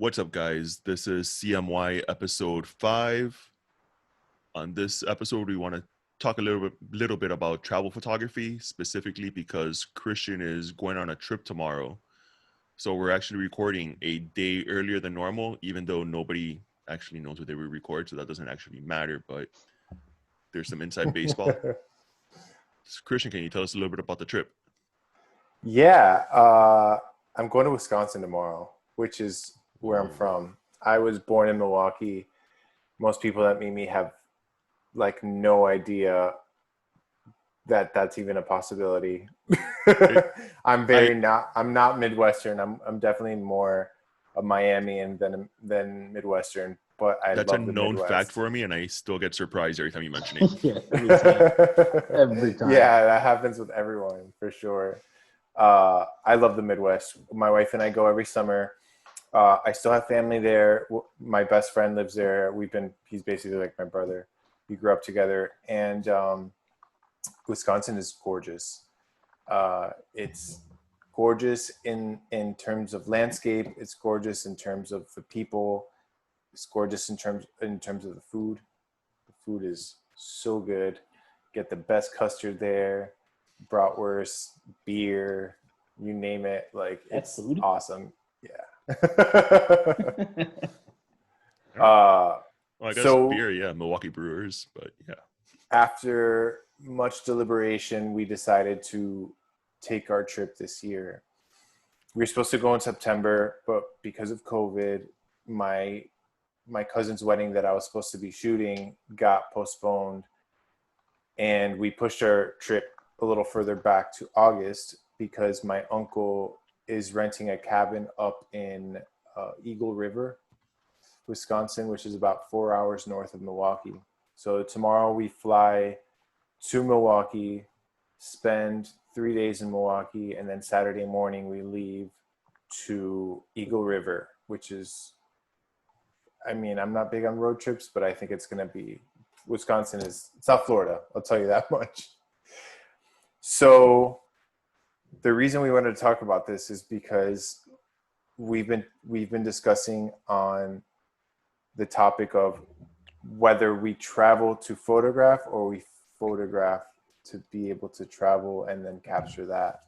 What's up, guys? This is CMY episode 5. On this episode, we want to talk a little bit about travel photography, specifically because Christian is going on a trip tomorrow. So we're actually recording a day earlier than normal, even though nobody actually knows what they will record, so that doesn't actually matter. But there's some inside baseball. Christian, can you tell us a little bit about the trip? Yeah, I'm going to Wisconsin tomorrow, which is where I'm from. I was born in Milwaukee. Most people that meet me have like no idea that that's even a possibility. I'm not Midwestern. I'm definitely more a Miamian than Midwestern, but I That's a love the known Midwest. fact for me, and I still get surprised every time you mention it. Yeah, every time. Yeah, that happens with everyone for sure. I love the Midwest. My wife and I go every summer. I still have family there. My best friend lives there. He's basically like my brother. We grew up together, and Wisconsin is gorgeous. It's gorgeous in terms of landscape. It's gorgeous in terms of the people. It's gorgeous in terms of the food. The food is so good. Get the best custard there, bratwurst, beer, you name it. Like, it's awesome. Yeah. Well, I guess beer, yeah, Milwaukee Brewers, but yeah. After much deliberation, we decided to take our trip this year. We were supposed to go in September, but because of COVID, my cousin's wedding that I was supposed to be shooting got postponed, and we pushed our trip a little further back to August because my uncle is renting a cabin up in Eagle River, Wisconsin, which is about 4 hours north of Milwaukee. So tomorrow we fly to Milwaukee, spend 3 days in Milwaukee, and then Saturday morning we leave to Eagle River, which is, I mean, I'm not big on road trips, but I think it's going to be, Wisconsin is South Florida, I'll tell you that much. So the reason we wanted to talk about this is because we've been discussing on the topic of whether we travel to photograph or we photograph to be able to travel and then capture that.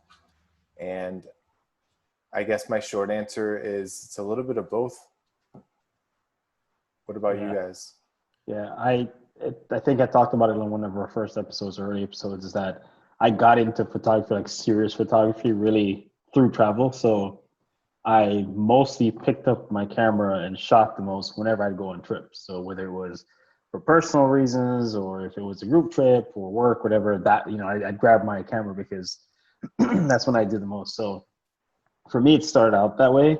And I guess my short answer is it's a little bit of both. What about you guys? Yeah, I think I talked about it in one of our first episodes, early episodes, is that I got into photography, like serious photography, really through travel. So I mostly picked up my camera and shot the most whenever I'd go on trips. So whether it was for personal reasons or if it was a group trip or work, whatever, that, I'd grab my camera because that's when I did the most. So for me, it started out that way.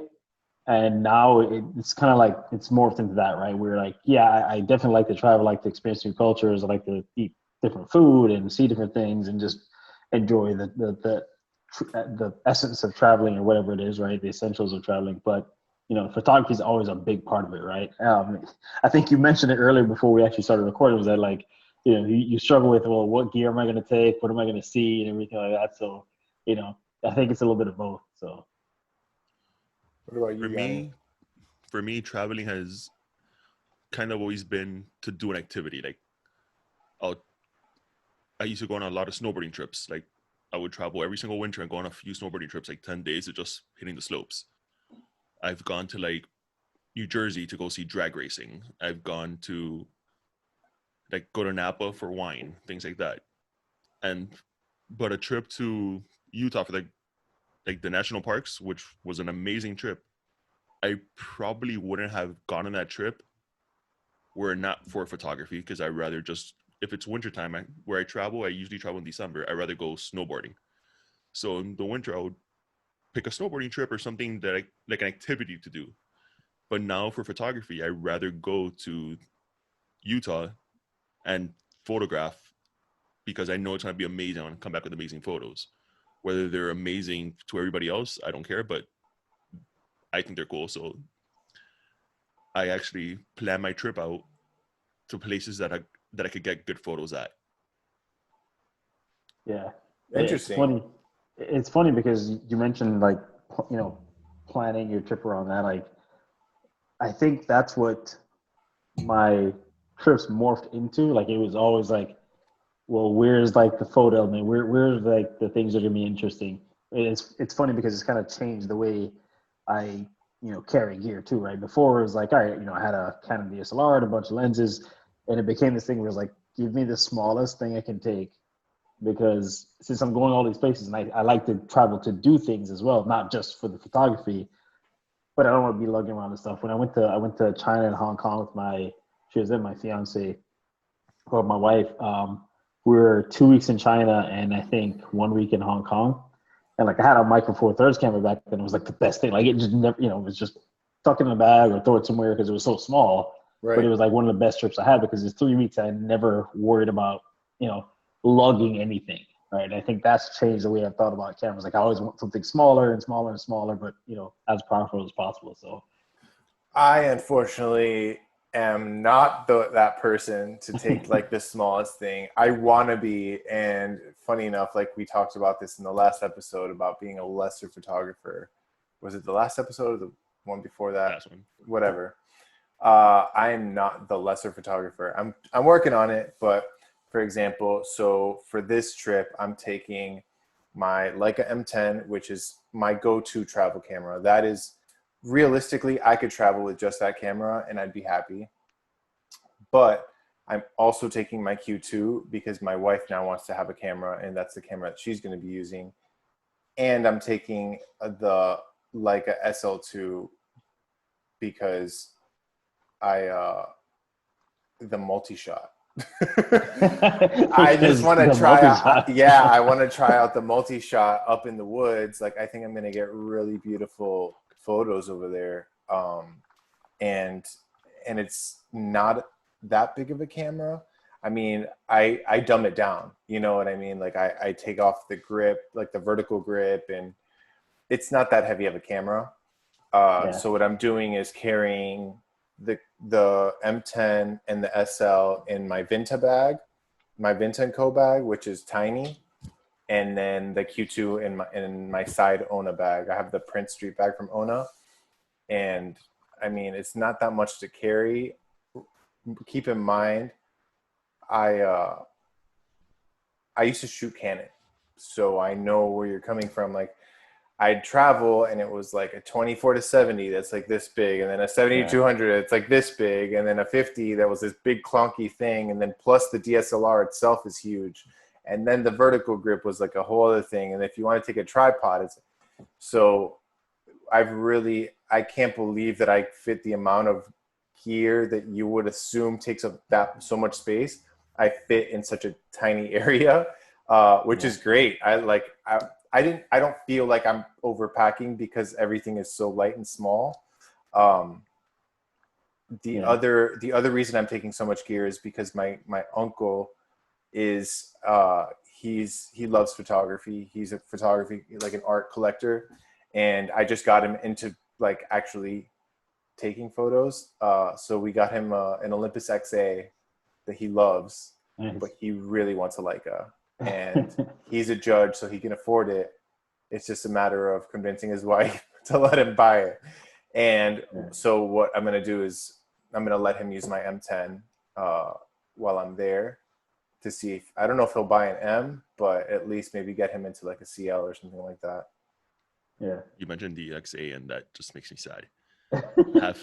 And now it's kind of like it's morphed into that, right? We're like, yeah, I definitely like to travel, like to experience new cultures. I like to eat different food and see different things and just enjoy the essence of traveling or whatever it is, right? The essentials of traveling. But, photography is always a big part of it, right? I think you mentioned it earlier before we actually started recording, was that like, you struggle with, well, what gear am I going to take? What am I going to see? And everything like that. So, I think it's a little bit of both. So. What about you, For me, traveling has kind of always been to do an activity. Like, I used to go on a lot of snowboarding trips. Like, I would travel every single winter and go on a few snowboarding trips, like 10 days of just hitting the slopes. I've gone to like New Jersey to go see drag racing. I've gone to like go to Napa for wine, things like that. But a trip to Utah for like the national parks, which was an amazing trip, I probably wouldn't have gone on that trip were it not for photography, because I rather just, if it's wintertime, where I travel, I usually travel in December, I'd rather go snowboarding. So in the winter, I would pick a snowboarding trip or something that like an activity to do. But now for photography, I'd rather go to Utah and photograph because I know it's going to be amazing and come back with amazing photos. Whether they're amazing to everybody else, I don't care, but I think they're cool. So I actually plan my trip out to places that I could get good photos at. Yeah. Interesting. It's funny because you mentioned like, planning your trip around that. Like I think that's what my trips morphed into. Like it was always like, well, where's like the photo element? Where's like the things that are gonna be interesting? It's funny because it's kind of changed the way I carry gear too, right? Before it was like, all right, I had a Canon DSLR and a bunch of lenses, and it became this thing where it's like, give me the smallest thing I can take, because since I'm going all these places and I like to travel to do things as well, not just for the photography, but I don't want to be lugging around the stuff. When I went to China and Hong Kong with she was in my fiance or my wife. We were 2 weeks in China and I think 1 week in Hong Kong. And like I had a Micro Four Thirds camera back then. It was like the best thing. Like it just never, it was just tuck in the bag or throw it somewhere because it was so small. Right. But it was like one of the best trips I had because it's 3 weeks. I never worried about, lugging anything. Right. And I think that's changed the way I've thought about cameras. Like I always want something smaller and smaller and smaller, but as powerful as possible. So I unfortunately am not that person to take like the smallest thing. I want to be, and funny enough, like we talked about this in the last episode about being a lesser photographer. Was it the last episode or the one before that? Last one. Whatever. I am not the lesser photographer. I'm working on it, but for example, so for this trip, I'm taking my Leica M10, which is my go-to travel camera. That is, realistically, I could travel with just that camera and I'd be happy. But I'm also taking my Q2 because my wife now wants to have a camera and that's the camera that she's going to be using. And I'm taking the Leica SL2 because the multi-shot. I just want to try out, I want to try out the multi-shot up in the woods. Like I think I'm going to get really beautiful photos over there. And it's not that big of a camera. I mean, I dumb it down, you know what I mean? Like I take off the grip, like the vertical grip, and it's not that heavy of a camera. So what I'm doing is carrying the M10 and the SL in my Vinta bag, my Vinta & Co bag, which is tiny, and then the Q2 in my side Ona bag. I have the Prince Street bag from Ona, and I mean it's not that much to carry. Keep in mind, I used to shoot Canon, so I know where you're coming from. Like I'd travel and it was like a 24-70 that's like this big, and then a 70-200 that's like this big, and then a 50 that was this big clunky thing, and then plus the DSLR itself is huge, and then the vertical grip was like a whole other thing, and if you want to take a tripod, it's so I can't believe that I fit the amount of gear that you would assume takes up that so much space. I fit in such a tiny area, which is great. I don't feel like I'm overpacking because everything is so light and small. The other reason I'm taking so much gear is because my uncle is he loves photography. He's a photography, like an art collector, and I just got him into like actually taking photos. So we got him an Olympus XA that he loves, but he really wants a Leica. And he's a judge, so he can afford it. It's just a matter of convincing his wife to let him buy it. And so what I'm going to do is I'm going to let him use my M10 while I'm there to see if, I don't know if he'll buy an M, but at least maybe get him into like a CL or something like that. Yeah. You mentioned the XA, and that just makes me sad. I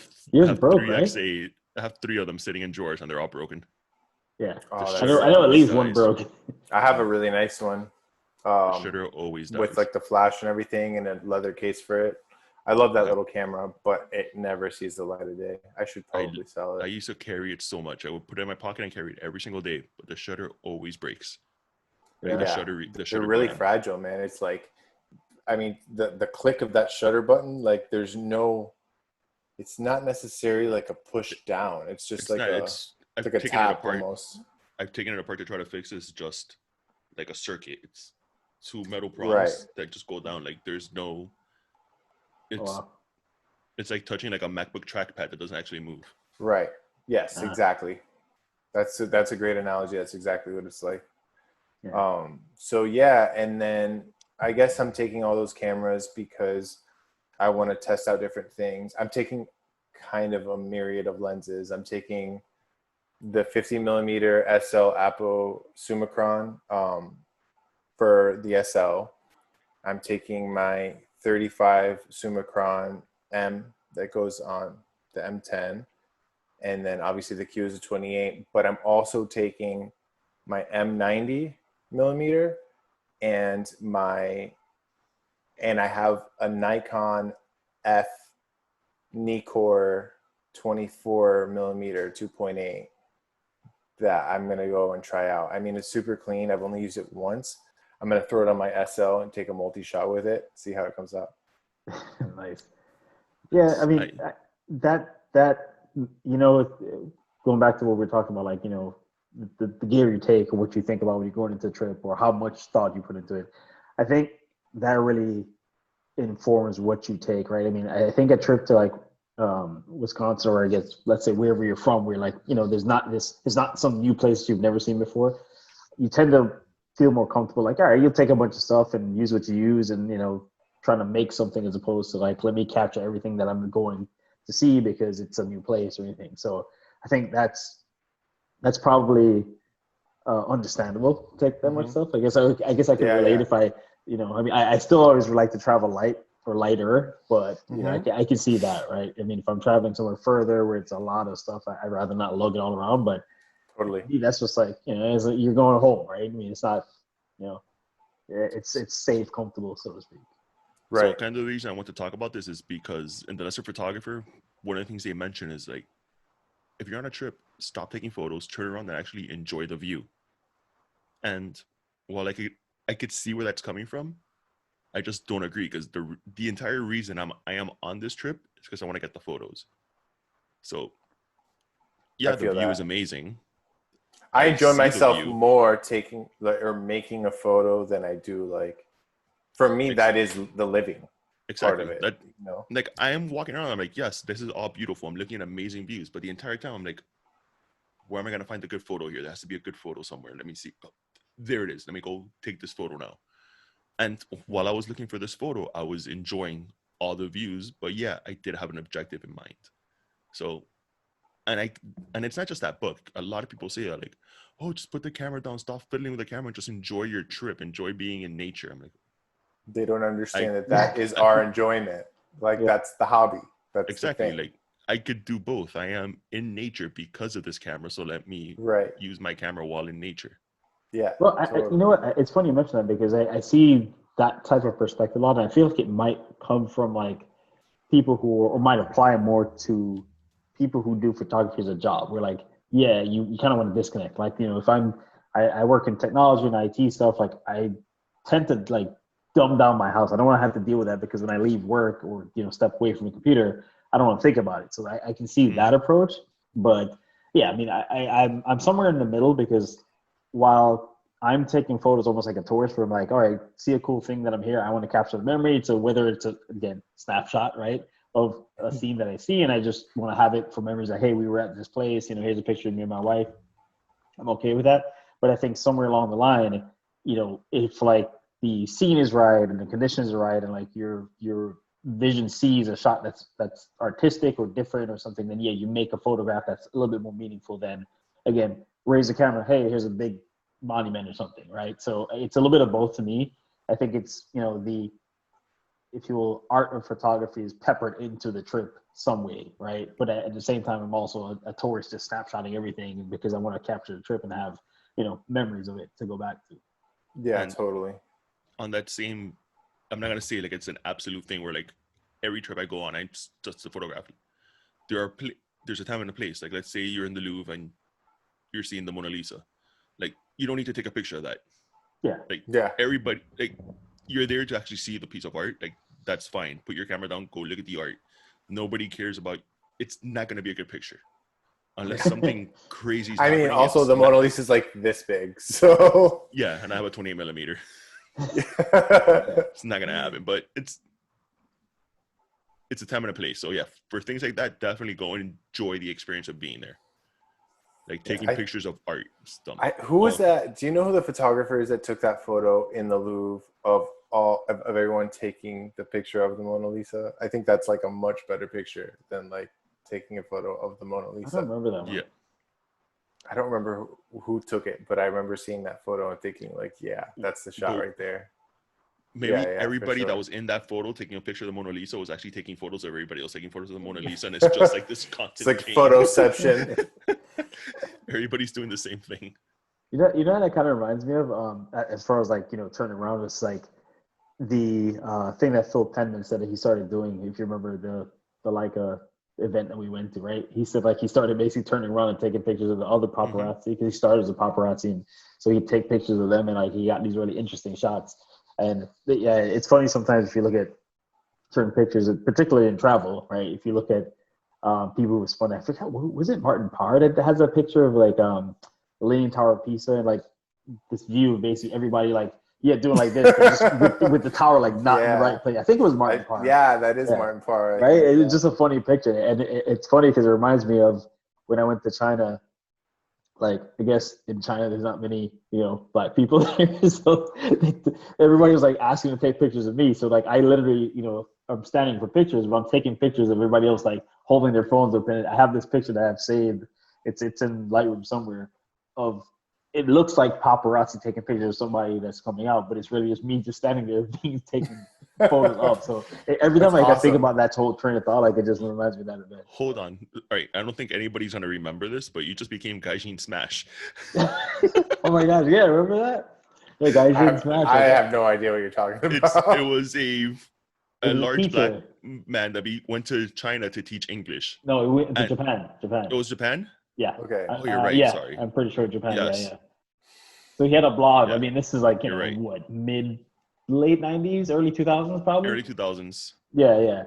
have three of them sitting in drawers, and they're all broken. Yeah. Oh, I know at least one broke. I have a really nice one. The shutter always dies. With like the flash and everything and a leather case for it. I love that little camera, but it never sees the light of day. I should probably sell it. I used to carry it so much. I would put it in my pocket and carry it every single day, but the shutter always breaks. Right? Yeah. The shutter They're really button. fragile, man. It's like, I mean, the click of that shutter button, like it's not necessarily like a push down. It's just it's like a tap almost. I've taken it apart to try to fix it. It's just like a circuit. It's two metal prongs that just go down. Like there's no, it's like touching like a MacBook trackpad that doesn't actually move. Right. Yes, exactly. That's a great analogy. That's exactly what it's like. Yeah. And then I guess I'm taking all those cameras because I want to test out different things. I'm taking kind of a myriad of lenses. I'm taking the 50 millimeter SL Apo Summicron for the SL. I'm taking my 35 Summicron M that goes on the M10, and then obviously the Q is a 28. But I'm also taking my M90 millimeter and I have a Nikon F Nikkor 24 millimeter 2.8 that I'm gonna go and try out. I mean, it's super clean. I've only used it once. I'm gonna throw it on my SL and take a multi-shot with it, see how it comes out. Nice. Yeah, I mean that going back to what we're talking about, like the gear you take or what you think about when you're going into a trip or how much thought you put into it. I think that really informs what you take, right? I mean, I think a trip to like Wisconsin, or I guess let's say wherever you're from, where like there's not some new place you've never seen before. You tend to feel more comfortable. Like, all right, you'll take a bunch of stuff and use what you use, and trying to make something as opposed to like let me capture everything that I'm going to see because it's a new place or anything. So I think that's probably understandable to take that much stuff. I guess I can relate if I I mean I still always like to travel light or lighter, but I can see that, right? I mean, if I'm traveling somewhere further where it's a lot of stuff, I'd rather not lug it all around. But totally, that's just like you're going home, right? I mean, it's not it's safe, comfortable, so to speak. Right. So kind of the reason I want to talk about this is because in the Lesser Photographer, one of the things they mention is like, if you're on a trip, stop taking photos, turn around and actually enjoy the view. And while I could see where that's coming from, I just don't agree, because the entire reason I am on this trip is because I want to get the photos. So yeah, the view is amazing. I enjoy myself more taking or making a photo than I do like. For me, that is the living part of it. Like I am walking around, I'm like, yes, this is all beautiful. I'm looking at amazing views, but the entire time I'm like, where am I going to find the good photo here? There has to be a good photo somewhere. Let me see. Oh, there it is. Let me go take this photo now. And while I was looking for this photo, I was enjoying all the views. But yeah, I did have an objective in mind. So, and it's not just that book. A lot of people say that, like, oh, just put the camera down, stop fiddling with the camera, and just enjoy your trip, enjoy being in nature. I'm like, they don't understand that is our enjoyment. Like that's the hobby. That's exactly. Like I could do both. I am in nature because of this camera, so let me use my camera while in nature. Yeah. Well, totally. You know what? It's funny you mention that, because I see that type of perspective a lot, and I feel like it might come from like people who or might apply more to people who do photography as a job. Where like, yeah, you kind of want to disconnect. Like, if I work in technology and IT stuff, like I tend to like dumb down my house. I don't want to have to deal with that, because when I leave work or step away from the computer, I don't want to think about it. So I can see that approach. But yeah, I mean, I'm somewhere in the middle, because while I'm taking photos almost like a tourist, where I'm like, all right, see a cool thing that I'm here, I want to capture the memory. So whether it's again snapshot, right, of a scene that I see, and I just want to have it for memories like, hey, we were at this place, here's a picture of me and my wife. I'm okay with that. But I think somewhere along the line, if like the scene is right and the conditions are right, and like your vision sees a shot that's artistic or different or something, then yeah, you make a photograph that's a little bit more meaningful than, again, raise the camera, hey, here's a big monument or something, right? So it's a little bit of both to me. I think it's the, if you will, art of photography is peppered into the trip some way, right? But at the same time, I'm also a tourist just snapshotting everything because I want to capture the trip and have memories of it to go back to. Yeah, and totally. On that same, I'm not gonna say like it's an absolute thing where like every trip I go on, I just to photograph. There's a time and a place. Like let's say you're in the Louvre and you're seeing the Mona Lisa. Like you don't need to take a picture of that. Yeah. Like everybody, like you're there to actually see the piece of art. Like that's fine. Put your camera down. Go look at the art. Nobody cares about. It's not gonna be a good picture unless something crazy. I mean, also the Mona Lisa is like this big, so yeah, and I have a 28 millimeter. It's not gonna happen, but it's a time and a place. So yeah, for things like that, definitely go and enjoy the experience of being there, like taking pictures of art stuff. Who was that? Do you know who the photographer is that took that photo in the Louvre of everyone taking the picture of the Mona Lisa? I think that's like a much better picture than like taking a photo of the Mona I Lisa. don't remember that one. Yeah. I don't remember who took it, but I remember seeing that photo and thinking, like, yeah, that's the shot Well, right there. Maybe Yeah, for everybody that sure. was in that photo taking a picture of the Mona Lisa was actually taking photos of everybody else taking photos of the Mona Lisa, and it's just like this It's constant like chain. photoception. Everybody's doing the same thing. You know what that kind of reminds me of, as far as like, turning around, it's like the thing that Phil Penman said that he started doing, if you remember the Leica event that we went to, right? He said like he started basically turning around and taking pictures of the other paparazzi because he started as a paparazzi, and so he'd take pictures of them and like he got these really interesting shots. And yeah, it's funny sometimes if you look at certain pictures, particularly in travel, right? If you look at people who was funny, I forget, was it Martin Parr that has a picture of like the Leaning Tower of Pisa and like this view of basically everybody like doing like this, but just with the tower like not in the right place. I think it was Martin Parr. Yeah, that is Martin Parr. Right? It's just a funny picture. And it's funny because it reminds me of when I went to China. Like, I guess in China, there's not many, black people there. So everybody was like asking to take pictures of me. So like, I literally, I'm standing for pictures, but I'm taking pictures of everybody else like holding their phones up. And I have this picture that I've saved. It's in Lightroom somewhere of, it looks like paparazzi taking pictures of somebody that's coming out, but it's really just me just standing there being taken photos of. So every time I think about that whole train of thought, like it just reminds me of that event. Hold on. All right. I don't think anybody's going to remember this, but you just became Gaijin Smash. Oh my gosh. Yeah. Remember that? Yeah, Gaijin Smash. I have no idea what you're talking about. It was a large black man that went to China to teach English. No, it went to Japan. It was Japan? Yeah. Okay. Oh, you're right. Yeah, Sorry. I'm pretty sure Japan. Yes. Yeah. So he had a blog. Yeah. I mean, this is like, Right. what, late 90s, early 2000s probably? Early 2000s. Yeah.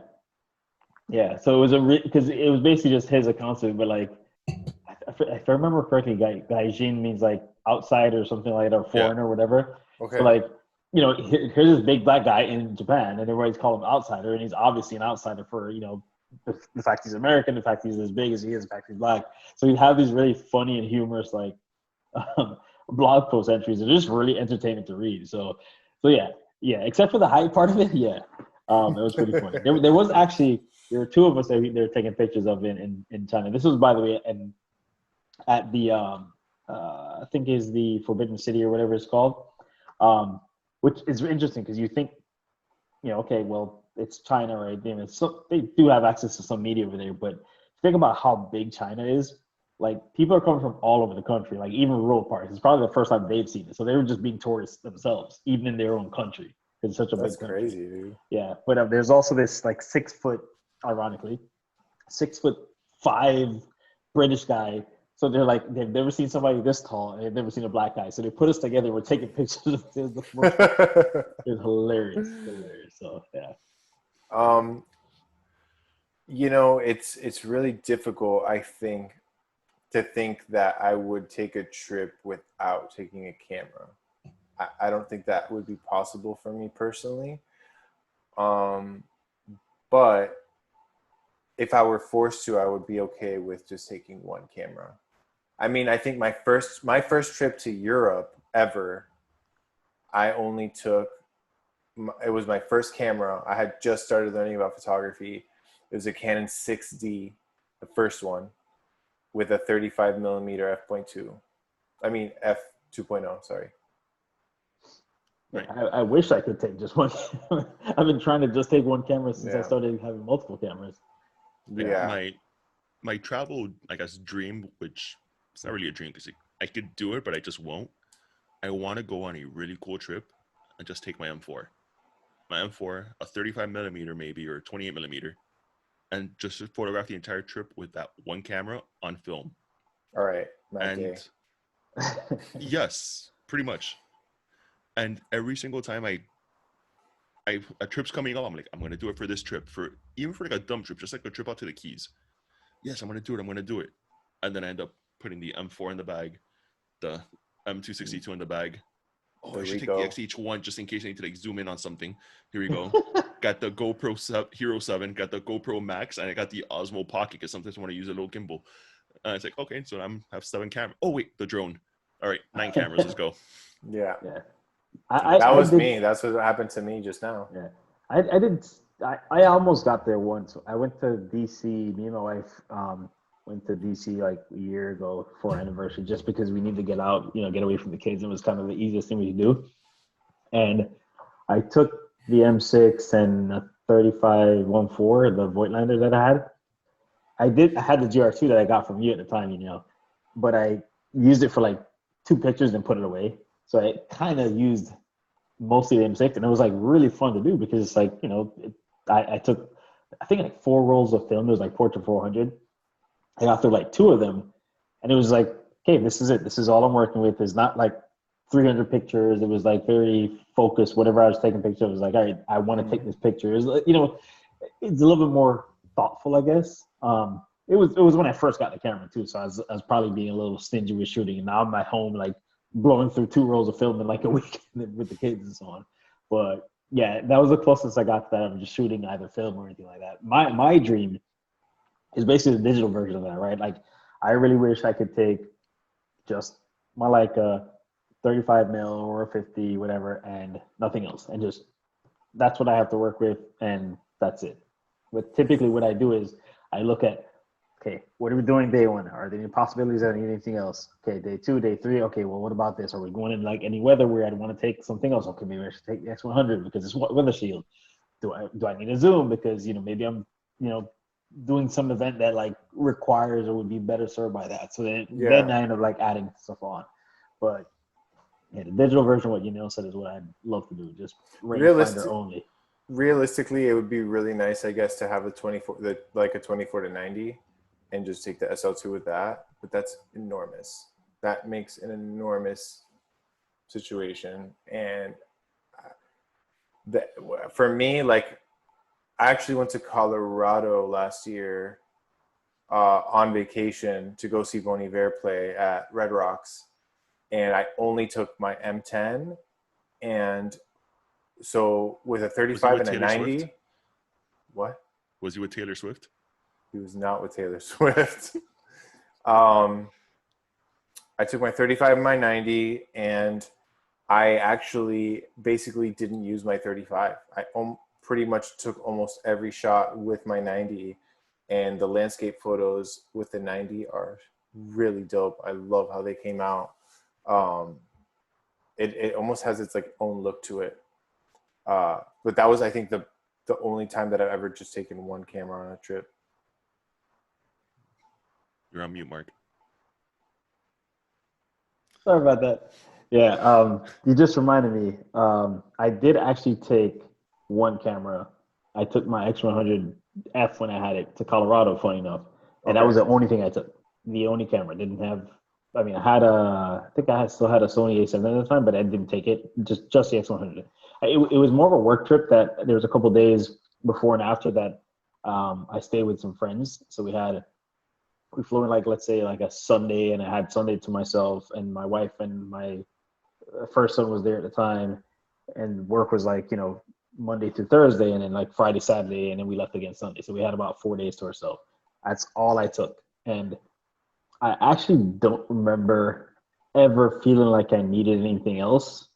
So it was because it was basically just his accounts of it, but like, if I remember correctly, Gaijin means like outsider or something like that, or foreigner or whatever. Okay. So like, here's this big black guy in Japan, and everybody's calling him outsider, and he's obviously an outsider for, the fact he's American, the fact he's as big as he is, the fact he's black. So you have these really funny and humorous like blog post entries. They're just really entertaining to read. So yeah. Except for the height part of it, yeah, it was pretty funny. There were two of us that they were taking pictures of in China. This was, by the way, at the I think is the Forbidden City or whatever it's called, which is interesting because you think, okay, well, it's China, right? They do have access to some media over there, but think about how big China is. Like, people are coming from all over the country, like even rural parts. It's probably the first time they've seen it. So they were just being tourists themselves, even in their own country. It's such a big country. That's crazy, dude. Yeah, but there's also this like 6 foot, ironically, 6'5" British guy. So they're like, they've never seen somebody this tall, and they've never seen a black guy. So they put us together. We're taking pictures. It's hilarious. So yeah. It's really difficult, I think, to think that I would take a trip without taking a camera. I don't think that would be possible for me personally. But if I were forced to, I would be okay with just taking one camera. I mean, I think my first trip to Europe ever, I only took, it was my first camera. I had just started learning about photography. It was a Canon 6D, the first one, with a 35 millimeter f2.2. I mean, f2.0, sorry. Right. I wish I could take just one camera. I've been trying to just take one camera since I started having multiple cameras. Yeah. My travel, I guess, dream, which it's not really a dream because I could do it, but I just won't. I want to go on a really cool trip and just take my M4. My M4, a 35 millimeter maybe, or 28 millimeter, and just photograph the entire trip with that one camera on film. All right. Yes, pretty much. And every single time a trip's coming up, I'm like, I'm going to do it for this trip, even for like a dumb trip, just like a trip out to the Keys. Yes, I'm going to do it. And then I end up putting the M4 in the bag, the M262 in the bag. Oh, I should take the XH1 just in case I need to like zoom in on something. Here we go. Got the GoPro Hero 7, got the GoPro Max, and I got the Osmo Pocket because sometimes I want to use a little gimbal. And it's like, okay, so I have 7 cameras. Oh, wait, the drone. All right, 9 cameras. Let's go. Yeah. Yeah. That was me. That's what happened to me just now. Yeah. I I almost got there once. I went to DC. Me and my wife went to DC like a year ago for our anniversary, just because we needed to get out, get away from the kids. It was kind of the easiest thing we could do. And I took the M6 and a 35-14, the Voigtlander that I had. I had the GR2 that I got from you at the time, but I used it for like 2 pictures and put it away. So I kind of used mostly the M6, and it was like really fun to do because it's like, I took, I think like 4 rolls of film. It was like Portrait 400. I got through like 2 of them, and it was like, okay, this is it. This is all I'm working with. It's not like 300 pictures. It was like very focused. Whatever I was taking pictures, I was like, all right, I want to take this picture. It's, it's a little bit more thoughtful, I guess. It was when I first got the camera too, so I was probably being a little stingy with shooting. And now I'm at home like blowing through 2 rolls of film in like a week with the kids and so on. But yeah, that was the closest I got to that. I'm just shooting either film or anything like that. My dream is basically the digital version of that, right? Like, I really wish I could take just my like a 35 mil or a 50, whatever, and nothing else, and just that's what I have to work with, and that's it. But typically, what I do is I look at, okay, what are we doing day 1? Are there any possibilities that I need anything else? Okay, day 2, day 3. Okay, well, what about this? Are we going in like any weather where I'd want to take something else? Okay, maybe I should take the X100 because it's weather shield. Do I need a zoom because maybe I'm doing some event that like requires or would be better served by that. So then I end up like adding stuff on. But yeah, the digital version, what Yanil said, is what I'd love to do. Just rangefinder only. Realistically, it would be really nice, I guess, to have a 24 to 90, and just take the SL2 with that. But that's enormous. That makes an enormous situation. And for me, like, I actually went to Colorado last year on vacation to go see Bon Iver play at Red Rocks. And I only took my M10. And so with a 35 and a 90. Swift? What? Was he with Taylor Swift? He was not with Taylor Swift. I took my 35 and my 90, and I actually basically didn't use my 35. I pretty much took almost every shot with my 90, and the landscape photos with the 90 are really dope. I love how they came out. It almost has its like own look to it. But that was, I think, the only time that I've ever just taken one camera on a trip. You're on mute, Mark. Sorry about that. Yeah, you just reminded me. I did actually take one camera. I took my X100F when I had it to Colorado, funny enough. And that was the only thing I took. The only camera. Didn't have, I mean, I think I still had a Sony A7 at the time, but I didn't take it. Just the X100. It was more of a work trip that there was a couple of days before and after that I stayed with some friends. So we flew in like, let's say like a Sunday, and I had Sunday to myself, and my wife and my first son was there at the time, and work was like, Monday through Thursday, and then like Friday, Saturday, and then we left again Sunday. So we had about 4 days to ourselves. That's all I took. And I actually don't remember ever feeling like I needed anything else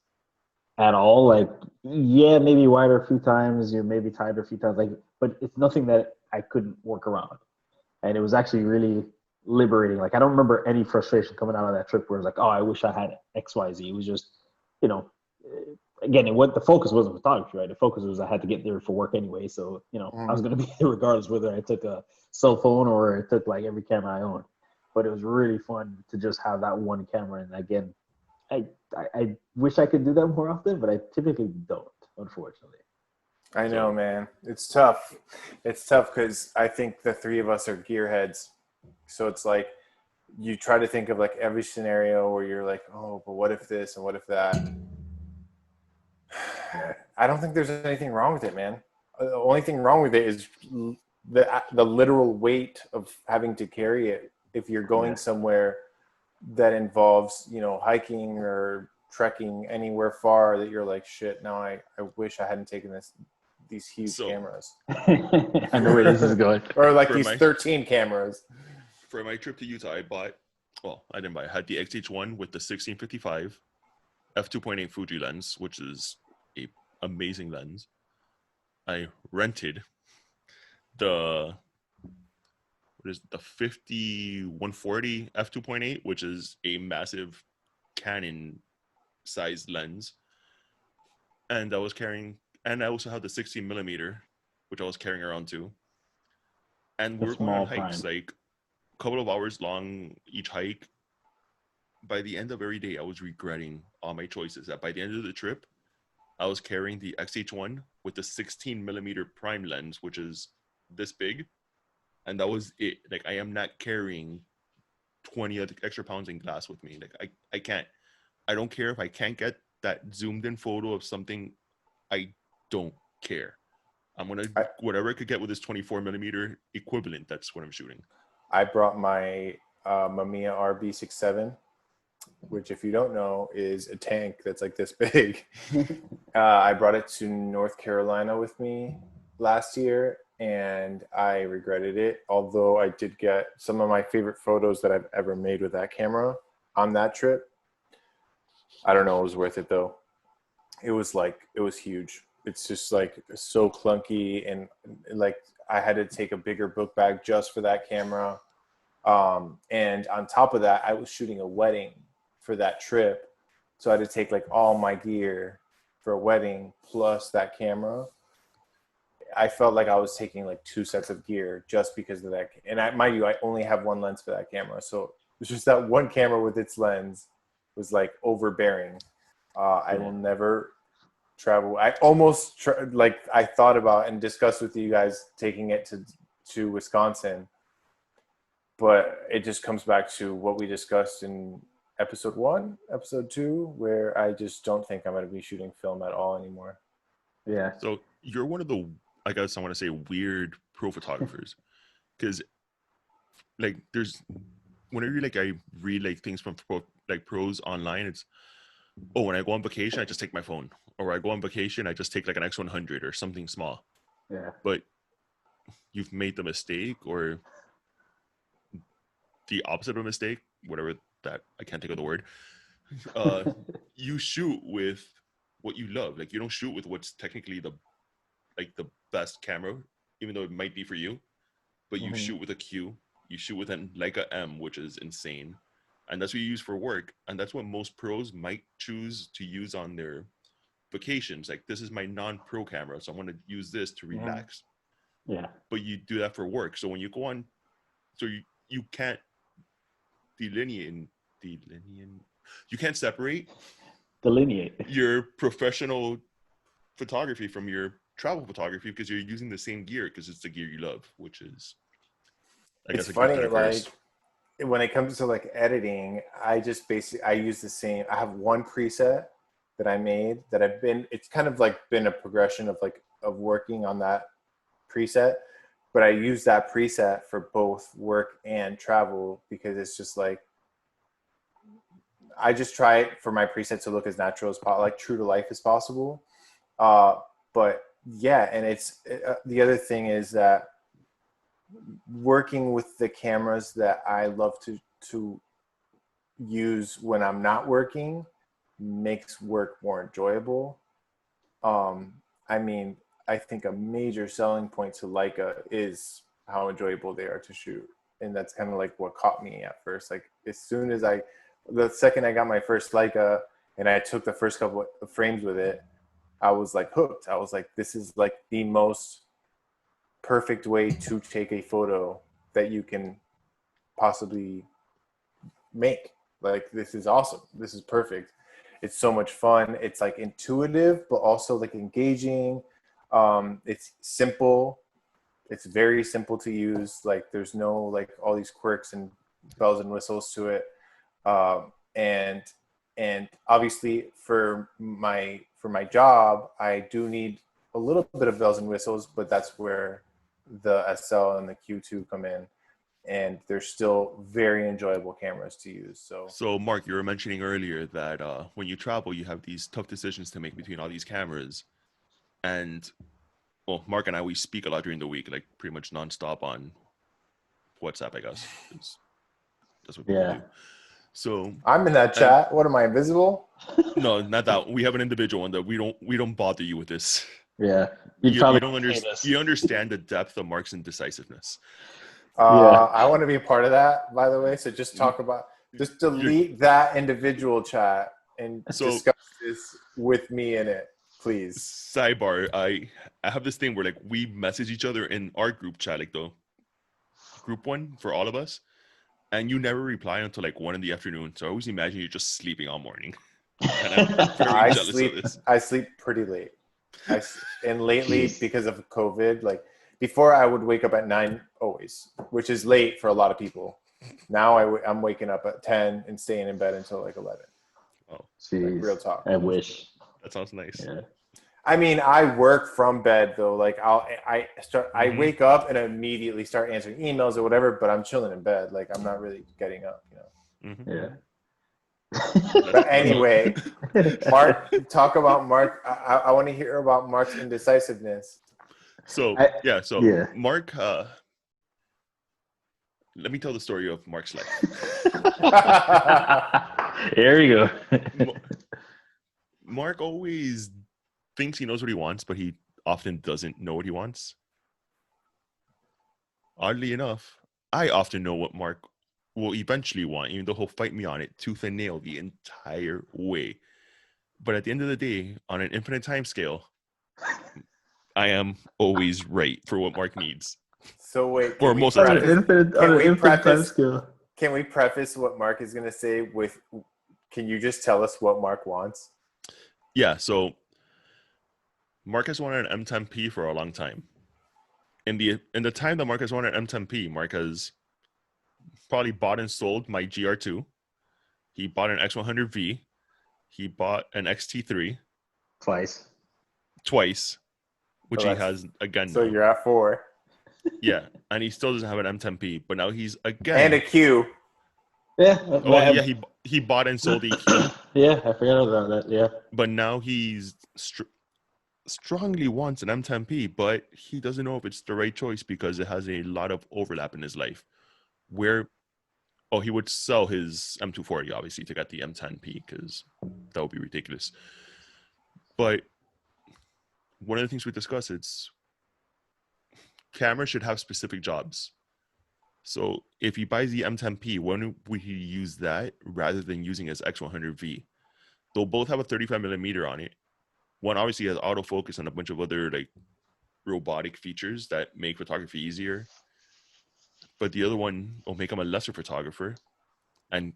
at all. Like, yeah, maybe wider a few times, maybe tighter a few times, like, but it's nothing that I couldn't work around. And it was actually really liberating. Like, I don't remember any frustration coming out of that trip where it's like, oh, I wish I had X, Y, Z. It was just, again, the focus wasn't photography, right? The focus was I had to get there for work anyway. So, I was going to be there regardless whether I took a cell phone or I took like every camera I owned. But it was really fun to just have that one camera. And again, I wish I could do that more often, but I typically don't, unfortunately. I know, man. It's tough. It's tough because I think the three of us are gearheads. So it's like you try to think of like every scenario where you're like, oh, but what if this and what if that? I don't think there's anything wrong with it, man. The only thing wrong with it is the literal weight of having to carry it if you're going somewhere that involves, hiking or trekking anywhere far that you're like, shit, now I wish I hadn't taken these huge cameras. I know where this is going. Or like these 13 cameras. For my trip to Utah, I had the XH1 with the 1655 f2.8 Fuji lens, which is a amazing lens. I rented the what is it, the 50-140 f2.8, which is a massive Canon sized lens, and I was carrying, and I also had the 16 millimeter, which I was carrying around too. And we The were going on small hikes, prime. like a couple of hours long each hike. By the end of every day, I was regretting all my choices. That by the end of the trip, I was carrying the XH1 with the 16 millimeter prime lens, which is this big, and that was it. Like, I am not carrying 20 extra pounds in glass with me. Like, I can't. I don't care if I can't get that zoomed in photo of something. I don't care. I'm gonna whatever I could get with this 24 millimeter equivalent. That's what I'm shooting. I brought my Mamiya RB67, which, if you don't know, is a tank that's like this big. I brought it to North Carolina with me last year, and I regretted it. Although I did get some of my favorite photos that I've ever made with that camera on that trip. I don't know. It was worth it though. It was huge. It's just like so clunky, and like I had to take a bigger book bag just for that camera. And on top of that, I was shooting a wedding for that trip. So I had to take like all my gear for a wedding plus that camera. I felt like I was taking like 2 sets of gear just because of that. And mind you, I only have one lens for that camera. So it's just that one camera with its lens was like overbearing. I will never travel. I almost I thought about and discussed with you guys taking it to Wisconsin, but it just comes back to what we discussed in episode 1, episode 2, where I just don't think I'm going to be shooting film at all anymore. Yeah. So you're one of the, I guess I want to say, weird pro photographers, because like there's whenever I read like things from pros online, it's, oh, when I go on vacation I just take my phone, or I go on vacation I just take like an X100 or something small. Yeah. But you've made the mistake, or the opposite of a mistake, whatever that, I can't think of the word. You shoot with what you love. Like, you don't shoot with what's technically the best camera, even though it might be for you, but you shoot with a Q. You shoot with an Leica M, which is insane, and that's what you use for work. And that's what most pros might choose to use on their vacations. Like, this is my non-pro camera, so I want to use this to relax. Yeah. But you do that for work. So when you go on, so you can't delineate. You can't separate your professional photography from your travel photography, because you're using the same gear, because it's the gear you love, which is, I guess, it's funny. like, when it comes to like editing, I just basically, I use the same. I have one preset that I made that it's kind of like been a progression of working on that preset, but I use that preset for both work and travel, because it's just like, I just try it for my preset to look as natural as possible, like true to life as possible. But yeah, and it's the other thing is that working with the cameras that I love to use when I'm not working makes work more enjoyable. I mean, I think a major selling point to Leica is how enjoyable they are to shoot. And that's kind of like what caught me at first. Like, the second I got my first Leica and I took the first couple of frames with it, I was like hooked. I was like, this is like the most perfect way to take a photo that you can possibly make. Like, this is awesome. This is perfect. It's so much fun. It's like intuitive, but also like engaging. It's simple. It's very simple to use. Like, there's no like all these quirks and bells and whistles to it. And obviously for my job, I do need a little bit of bells and whistles, but that's where the SL and the Q2 come in, and they're still very enjoyable cameras to use. So Mark, you were mentioning earlier that when you travel, you have these tough decisions to make between all these cameras. And well, Mark and I, we speak a lot during the week, like pretty much nonstop on WhatsApp, I guess. That's what people do. So I'm in that chat. What am I, invisible? No, not that. We have an individual one that we don't bother you with this. Yeah. You don't understand. You understand the depth of Mark's indecisiveness. I want to be a part of that, by the way. So just delete that individual chat and discuss this with me in it, please. Sidebar: I have this thing where like we message each other in our group chat, like the group one for all of us, and you never reply until like 1 PM. So I always imagine you're just sleeping all morning, and I'm very jealous of this. I sleep pretty late. And lately, because of COVID, like before I would wake up at 9 always, which is late for a lot of people. Now I'm waking up at 10 and staying in bed until like 11. Oh, like, real talk. I wish. That sounds nice. Yeah. I mean, I work from bed though. Like I wake up and immediately start answering emails or whatever, but I'm chilling in bed. Like I'm not really getting up, Yeah. But anyway, Mark, talk about Mark. I want to hear about Mark's indecisiveness. So Mark, let me tell the story of Mark's life. Here we go. Mark always thinks he knows what he wants, but he often doesn't know what he wants. Oddly enough, I often know what Mark will eventually want, even though he'll fight me on it tooth and nail the entire way. But at the end of the day, on an infinite time scale, I am always right for what Mark needs. So wait, or most of the time. Can we preface what Mark is going to say with, can you just tell us what Mark wants? Yeah, so Mark has wanted an M10P for a long time. In the time that Mark has wanted an M10P, Mark has probably bought and sold my GR2. He bought an X100V. He bought an XT3. Twice. Which he has again. So you're at 4. Yeah, and he still doesn't have an M10P, but now he's again. And a Q. Yeah. He bought and sold the Q. Yeah, I forgot about that. Yeah. But now he's strongly wants an M10P, but he doesn't know if it's the right choice because it has a lot of overlap in his life. He would sell his M240 obviously to get the M10P because that would be ridiculous. But one of the things we discussed, it's cameras should have specific jobs. So if he buys the M10P, when would he use that rather than using his X100V? They'll both have a 35mm on it. One obviously has autofocus and a bunch of other like robotic features that make photography easier. But the other one will make him a lesser photographer. And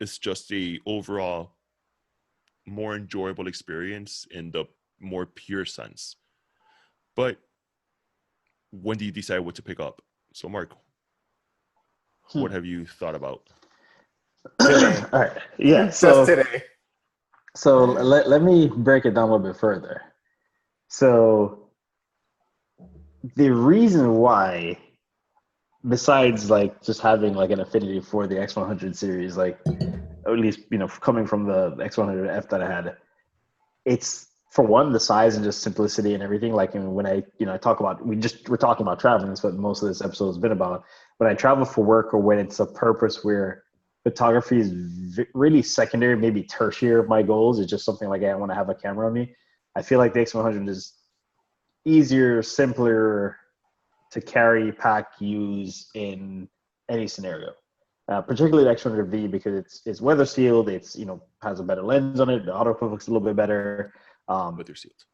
it's just a overall more enjoyable experience in the more pure sense. But when do you decide what to pick up? So Mark, what have you thought about? Today. All right. Yeah. Just today. So let me break it down a little bit further. So the reason why, besides like just having like an affinity for the X100 series, like at least, coming from the X100F that I had, it's for one, the size and just simplicity and everything. Like when I talk about, we're talking about traveling. That's what most of this episode has been about. When I travel for work or when it's a purpose where photography is really secondary, maybe tertiary of my goals, it's just something like, I want to have a camera on me. I feel like the X100 is easier, simpler to carry, pack, use in any scenario. Particularly the X100V because it's weather sealed. It's has a better lens on it. The autofocus a little bit better. Weather sealed.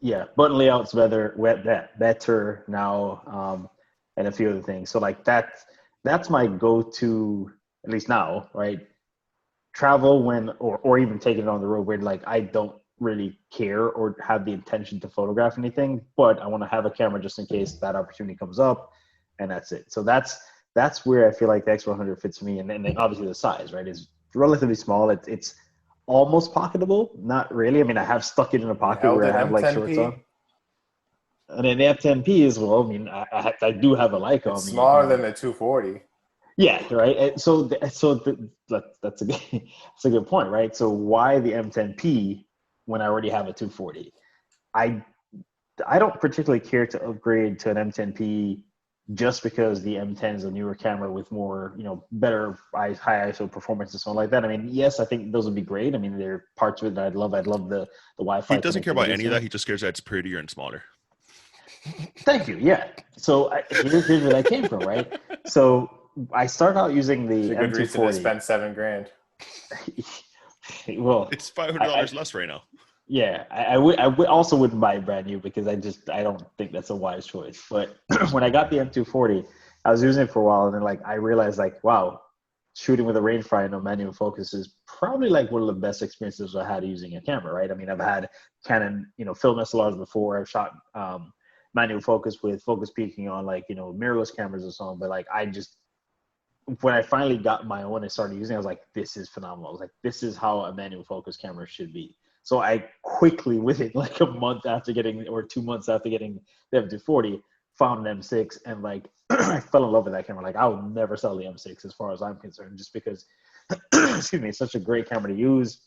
Yeah, button layout's better now, and a few other things. So like that's my go-to, at least now, right? Travel when or even taking it on the road where like I don't really care or have the intention to photograph anything, but I want to have a camera just in case that opportunity comes up, and that's it. So that's where I feel like the X100 fits me, and then obviously the size, right, is relatively small. It's almost pocketable, not really. I mean, I have stuck it in a pocket where I have like shorts on. And then the F10P is, well, I mean, I do have a Leica on me. Smaller than the 240. Yeah, right. So that's a good point, right? So why the M10P when I already have a 240? I don't particularly care to upgrade to an M10P just because the M10 is a newer camera with more, better high ISO performance and so on like that. I mean, yes, I think those would be great. I mean, there are parts of it that I'd love. I'd love the Wi-Fi. He doesn't care about any of so. that. He just cares that it's prettier and smaller. Thank you. Yeah. So here's where that came from, right? So I started out using the it's a good M240. reason to spend $7,000. Well, it's $500 less right now. Yeah, I would also wouldn't buy brand new because I don't think that's a wise choice. But when I got the M240, I was using it for a while, and then I realized wow, shooting with a rangefinder and manual focus is probably one of the best experiences I had using a camera. Right? I mean, I've had Canon film SLRs before. I've shot manual focus with focus peaking on mirrorless cameras and so on. But when I finally got my own and started using it, I was like, this is phenomenal. I was like, this is how a manual focus camera should be. So I quickly, within a month after getting, or 2 months after getting the M240, found an M6 and I fell in love with that camera. I'll never sell the M6 as far as I'm concerned, just because, excuse me, it's such a great camera to use.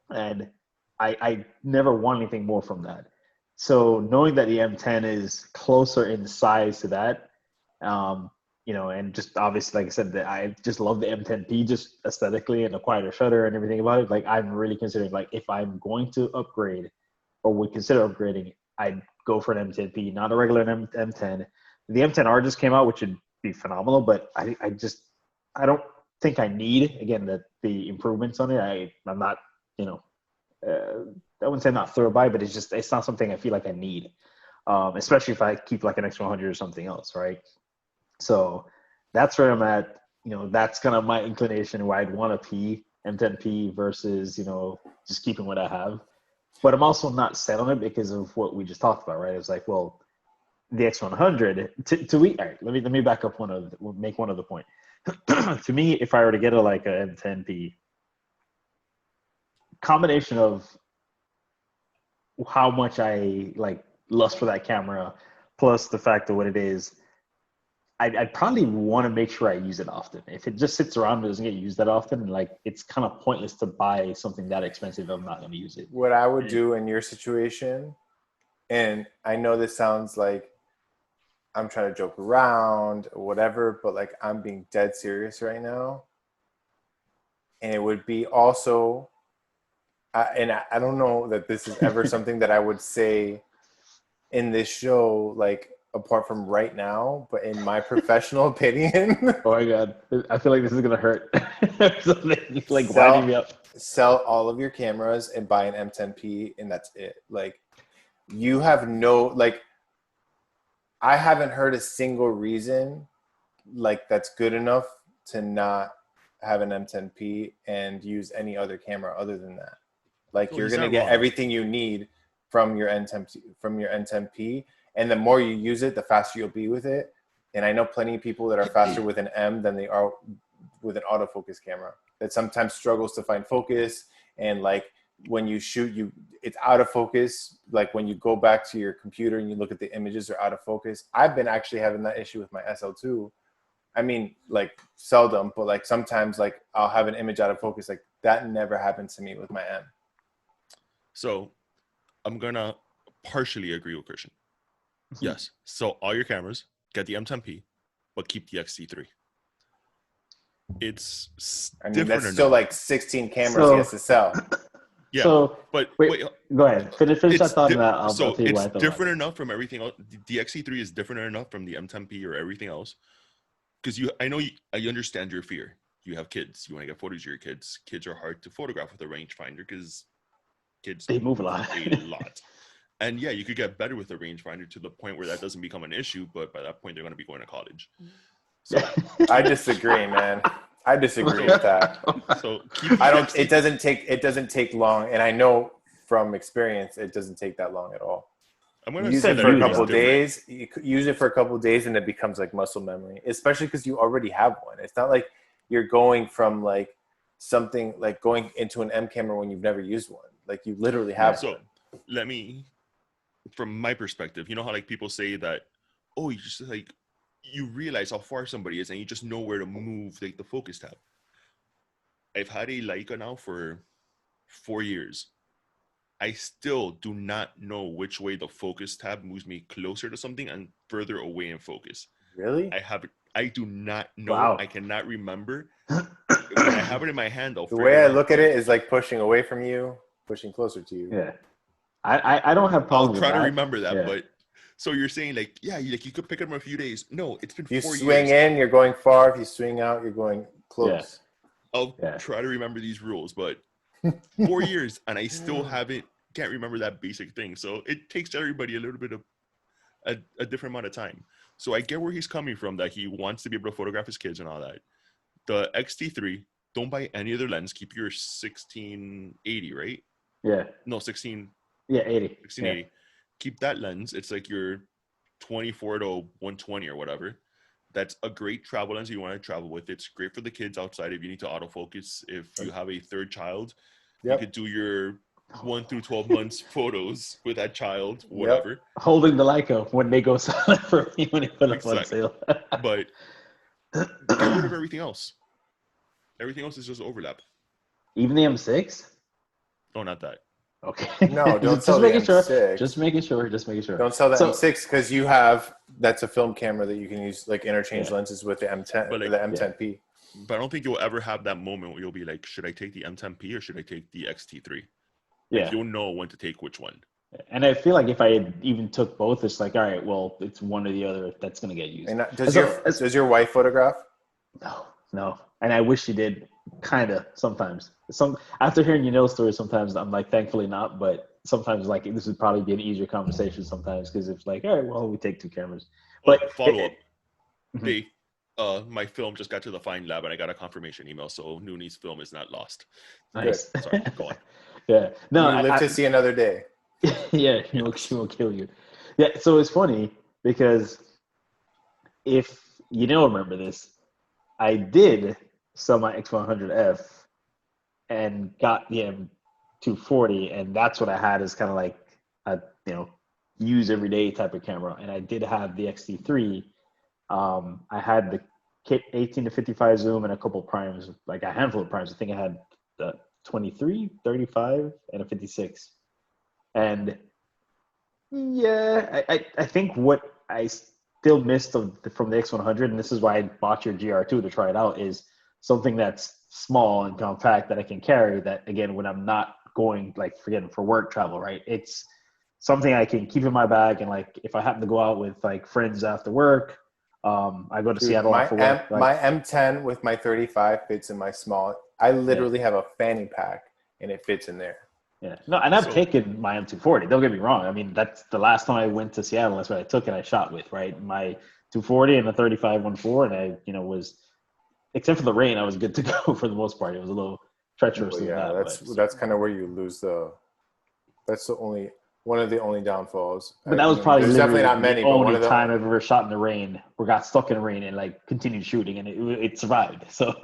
And I never want anything more from that. So knowing that the M10 is closer in size to that, and just obviously, like I said, that I just love the M10P just aesthetically and the quieter shutter and everything about it. I'm really considering if I'm going to upgrade or would consider upgrading, I'd go for an M10P, not a regular M10. The M10R just came out, which would be phenomenal, but I don't think I need, again, the improvements on it. I'm not, I wouldn't say I'm not thrilled by it, but it's not something I feel like I need, especially if I keep an extra 100 or something else, right? So that's where I'm at. That's kind of my inclination where I'd want a P, M10P versus, just keeping what I have. But I'm also not set on it because of what we just talked about, right? It's well, the X100, all right, let me back up make one other point. To me, if I were to get a M10P, combination of how much I lust for that camera, plus the fact of what it is, I'd probably want to make sure I use it often. If it just sits around and doesn't get used that often, it's kind of pointless to buy something that expensive if I'm not going to use it. What I would do in your situation, and I know this sounds like I'm trying to joke around or whatever, but I'm being dead serious right now. And it would be also, and I don't know that this is ever something that I would say in this show, apart from right now, but in my professional opinion. Oh my God. I feel like this is going to hurt. Winding me up. Sell all of your cameras and buy an M10P, and that's it. You have no, I haven't heard a single reason that's good enough to have an M10P and use any other camera other than that. You're going to get everything you need from your M10P. And the more you use it, the faster you'll be with it. And I know plenty of people that are faster with an M than they are with an autofocus camera that sometimes struggles to find focus. And when you shoot, it's out of focus. When you go back to your computer and you look at the images, they're out of focus. I've been actually having that issue with my SL2. I mean, seldom, but sometimes I'll have an image out of focus. That never happens to me with my M. So I'm going to partially agree with Christian. Yes. So all your cameras, get the M10P, but keep the XT3. It's different. That's still 16 cameras he has to sell. Yeah. So, but wait, go ahead. Finish that thought. I'll tell you why. It's different enough from everything else. The XT3 is different enough from the M10P or everything else. Because I understand your fear. You have kids. You want to get photos of your kids. Kids are hard to photograph with a rangefinder because they move a lot. And yeah, you could get better with a rangefinder to the point where that doesn't become an issue, but by that point they're going to be going to college. So I disagree, man. I disagree with that. So it doesn't take long, and I know from experience it doesn't take that long at all. I'm going to use it for a couple of days. You use it for a couple of days and it becomes muscle memory, especially because you already have one. It's not like you're going from something going into an M camera when you've never used one. You literally have one. Let me, from my perspective, how people say that, oh, you just you realize how far somebody is and you just know where to move the focus tab. I've had a Leica now for 4 years. I still do not know which way the focus tab moves me closer to something and further away in focus. Really? I do not know. Wow. I cannot remember. When I have it in my hand, The way I look at it is like pushing away from you, pushing closer to you. Yeah. I don't have I'll problems with try that. to remember that, Yeah. but so you're saying like, yeah, you could pick it up in a few days. No, it's been If you 4 swing years. in, you're going far. If you swing out, you're going close. I'll Yeah. try to remember these rules, but 4 years and I still can't remember that basic thing. So it takes everybody a little bit of a different amount of time. So I get where he's coming from, that he wants to be able to photograph his kids and all that. The XT3, don't buy any other lens. Keep your 1680, right? Yeah. No, 16. Yeah, 80. 1680. Yeah. Keep that lens. It's like your 24 to 120 or whatever. That's a great travel lens you want to travel with. It's great for the kids outside if you need to autofocus. If you have a third child, you could do your 1 through 12 months photos with that child, whatever. Holding the Leica when they go silent for me when they put up on sale. But get rid of everything else. Everything else is just overlap. Even the M6? Oh, not that. Okay. No, don't sell the M6. Just making sure. Don't sell the M6 because that's a film camera that you can use, like interchange lenses with the M10, But like, the M10P. But I don't think you'll ever have that moment where you'll be like, should I take the M10P or should I take the XT3? Yeah. Like, you'll know when to take which one. And I feel like if I had even took both, it's like, all right, well, it's one or the other that's going to get used. And does your wife photograph? No. And I wish she did, kind of, sometimes. After hearing your nail story, sometimes I'm like, thankfully not, but sometimes like this would probably be an easier conversation sometimes because it's like, all right, well, we take 2 cameras. But follow up. My film just got to the fine lab and I got a confirmation email, so Nooney's film is not lost. Nice. Sorry, go on. Yeah. No, you live to see another day. Yeah, she will kill you. Yeah, so it's funny because if you don't remember this, I did sell my X100F and got the M240, and that's what I had as kind of like a use every day type of camera. And I did have the XT3. I had the kit 18 to 55 zoom and a couple primes, like a handful of primes. I think I had the 23, 35, and a 56. And yeah, I think what I still missed from the X100, and this is why I bought your GR2 to try it out, is something that's small and compact that I can carry. That again, when I'm not going for work travel, right? It's something I can keep in my bag, and like if I happen to go out with like friends after work, I go to Seattle for work. My M10 with my 35 fits in my small. I literally have a fanny pack, and it fits in there. Yeah, no, and I've taken my M240. Don't get me wrong. I mean, that's the last time I went to Seattle. That's what I took and I shot with, right? My 240 and the 35-1.4, and I, was, except for the rain, I was good to go for the most part. It was a little treacherous. Well, yeah, that's kind of where you lose that's one of the only downfalls. But that was probably there's definitely not many. The only time I've ever shot in the rain or got stuck in the rain and like continued shooting, and it survived. So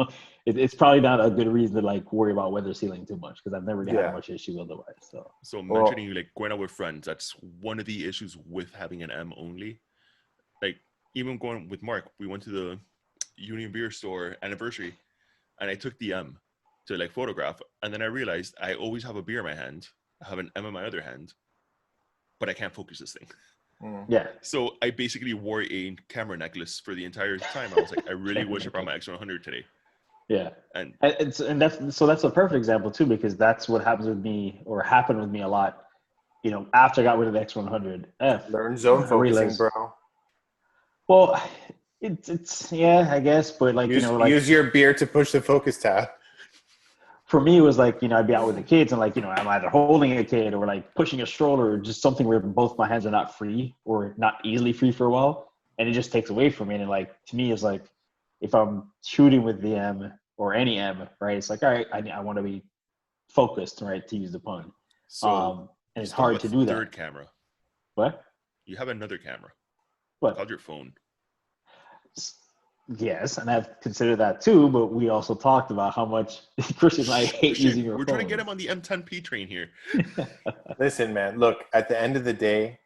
it's probably not a good reason to like worry about weather sealing too much because I've never really had much issue otherwise. So mentioning like going out with friends, that's one of the issues with having an M only. Like even going with Mark, we went to the Union Beer Store anniversary, and I took the M to like photograph, and then I realized I always have a beer in my hand. I have an M in my other hand, but I can't focus this thing. Yeah. So I basically wore a camera necklace for the entire time. I was like, I really wish I brought my X100 today. Yeah. And that's a perfect example too, because that's what happens with me or happened with me a lot. After I got rid of the X100F. Learn zone focusing, bro. Well, it's I guess, but like, use your beer to push the focus tab. For me, it was like, I'd be out with the kids and like, I'm either holding a kid or like pushing a stroller or just something where both my hands are not free or not easily free for a while. And it just takes away from me. And like, to me, it's like, if I'm shooting with the M or any M, right, it's like, all right, I want to be focused, right, to use the pun. So and it's hard to do that. Third camera. What? You have another camera. What? Called your phone. Yes, and I've considered that too, but we also talked about how much Christian and I hate using your phone. We're trying to get him on the M10P train here. Listen, man, look, at the end of the day,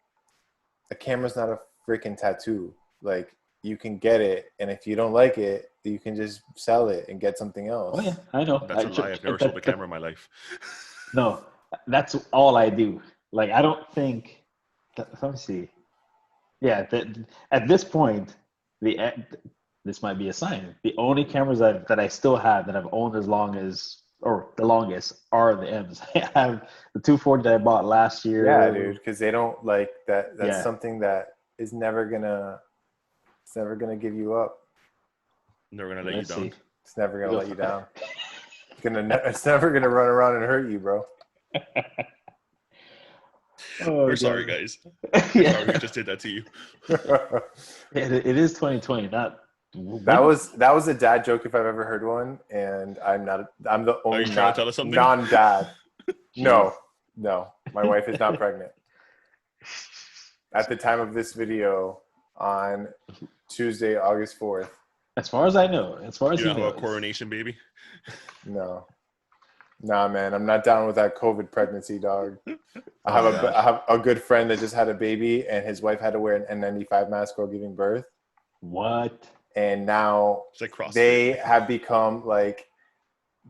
a camera's not a freaking tattoo. Like, you can get it, and if you don't like it, you can just sell it and get something else. Oh, yeah, I know. That's a lie. I've never sold a camera in my life. No, that's all I do. Like, I don't think – let me see. Yeah, at this point – this might be a sign. The only cameras that I still have that I've owned as long as or the longest are the M's. I have the 240 that I bought last year. Yeah, dude, because they don't like that. That's Yeah. something that is never gonna give you up. Never gonna let Let's you down. see. It's never gonna let you down. It's never gonna run around and hurt you, bro. Oh, We're sorry, God. guys. We're sorry we just did that to you. It is 2020. Not That was a dad joke if I've ever heard one, and I'm the only you trying to tell us something? non-dad. No, my wife is not pregnant. At the time of this video on Tuesday, August 4th. As far as I know, as far as You he don't have knows. a coronation baby? No. Nah, man, I'm not down with that COVID pregnancy, dog. I Oh, have a good friend that just had a baby, and his wife had to wear an N95 mask while giving birth. What? And now It's like CrossFit. they have become like,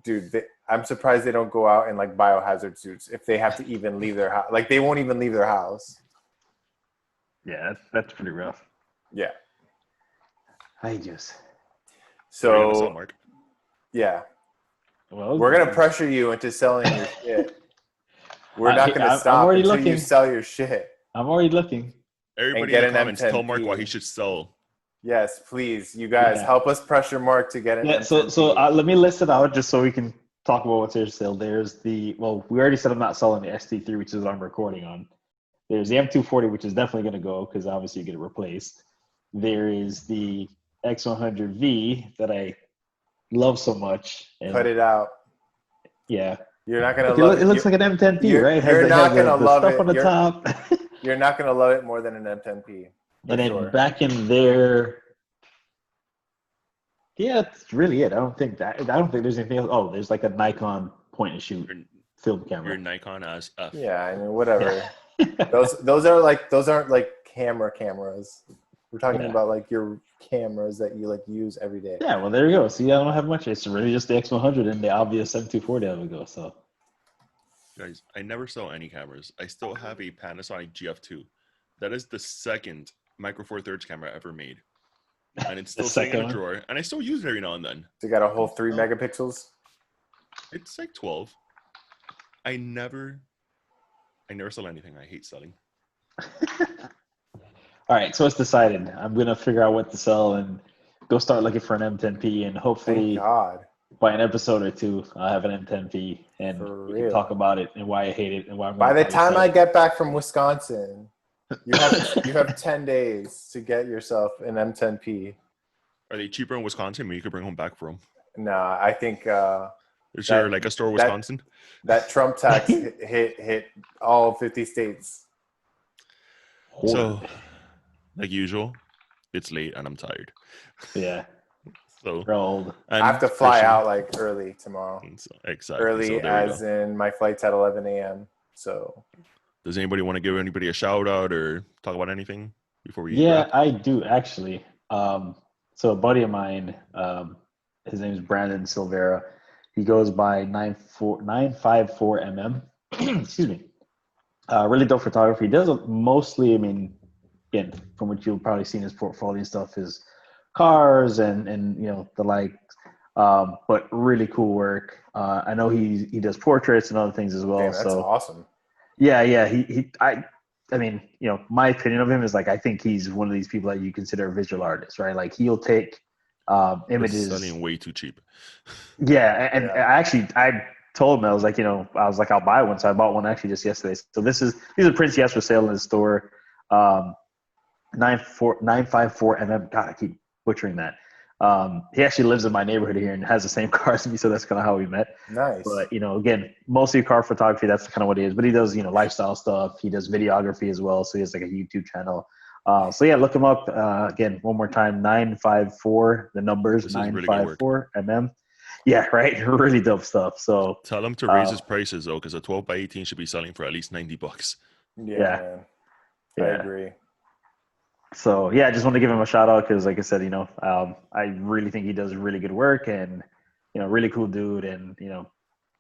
dude, I'm surprised they don't go out in like biohazard suits if they have to even leave their house. Like they won't even leave their house. Yeah, that's pretty rough. Yeah. What are you gonna say, So Mark? yeah, Well, we're gonna pressure you into selling your shit. We're not gonna I'm stop already until you looking. sell your shit. I'm already looking. Everybody get in the an comments, tell Mark M10P. why he should sell. Yes, please, you guys Yeah. help us pressure Mark to get an Yeah. M10P. So let me list it out just so we can talk about what's here sale. There's we already said I'm not selling the ST3, which is what I'm recording on. There's the M240, which is definitely going to go because obviously you get it replaced. There is the X100V that I love so much. And Cut it out. yeah. You're not gonna Look, love it looks like an M10P, right? You're not gonna the love stuff it. on the top. You're not gonna love it more than an M10P. And then sure. back in there, yeah, that's really it. I don't think there's anything else. Oh, there's like a Nikon point and shoot film camera. Your Nikon as F. Yeah, I mean whatever. Yeah. those aren't like cameras. We're talking about like your cameras that you like use every day. Yeah, well there you go. See, I don't have much. It's really just the X100 and the obvious M240 I would go. So Guys, I never sell any cameras. I still have a Panasonic GF2. That is the second Micro Four Thirds camera ever made. And it's still sitting in a drawer. And I still use it every now and then. They got a whole 3 megapixels. It's like 12. I never sell anything. I hate selling. all right, so it's decided. I'm gonna figure out what to sell and go start looking for an M10P, and hopefully Thank God. by an episode or two, I'll have an M10P and we can talk about it and why I hate it and why I'm. By the time I get back from Wisconsin, you have 10 days to get yourself an M10P. Are they cheaper in Wisconsin? Maybe you could bring them back for them. Nah, I think Is there like a store in Wisconsin? That Trump tax hit all 50 states. So, like usual, it's late and I'm tired. Yeah. So we're old. I have to fly out like early tomorrow. Exactly. Early as in my flight's at 11 a.m. So does anybody want to give anybody a shout out or talk about anything before we wrap? I do actually. So a buddy of mine, his name is Brandon Silvera. He goes by 954mm. Excuse me. Really dope photography. He does mostly, I mean, again, from what you've probably seen his portfolio stuff is cars and the like, but really cool work. I know he does portraits and other things as well. Damn, that's awesome. Yeah. I mean, my opinion of him is like, I think he's one of these people that you consider a visual artist, right? Like he'll take images. Selling way too cheap. Yeah. And I told him, I was like, I'll buy one. So I bought one actually just yesterday. So these are prints he has for sale in his store. 954mm. God, I keep butchering that. He actually lives in my neighborhood here and has the same car as me, so that's kind of how we met. Nice. But again, mostly car photography. That's kind of what he is. But he does lifestyle stuff. He does videography as well. So he has like a YouTube channel. So yeah, look him up. Again, one more time, 954. The numbers 954mm. Yeah, right. Really dope stuff. So tell him to raise his prices though, because a 12x18 should be selling for at least $90. Yeah. I agree. So yeah, I just want to give him a shout out because, like I said, I really think he does really good work and really cool dude, and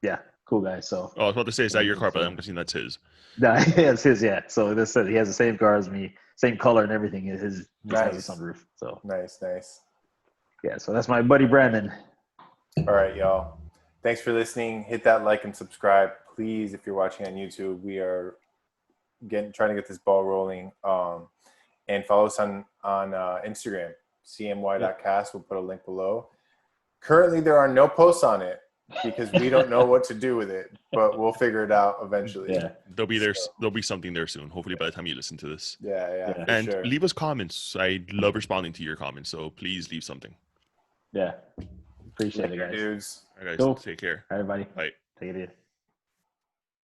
yeah, cool guy. So Oh, I was about to say, is that your car? But I'm guessing that's his. no, it's his. Yeah. So this he has the same car as me, same color and everything. His has a sunroof. So nice. yeah. So that's my buddy Brandon. All right, y'all. Thanks for listening. Hit that like and subscribe, please. If you're watching on YouTube, we are trying to get this ball rolling. And follow us on Instagram, CMY.cast. We'll put a link below. Currently, there are no posts on it because we don't know what to do with it, but we'll figure it out eventually. Yeah. There'll be something there soon. Hopefully by the time you listen to this. Yeah. And sure. leave us comments. I love responding to your comments, so please leave something. Yeah. Appreciate it, guys. Dudes. All right, guys. Cool. Take care. All right, everybody. Bye. Take it easy.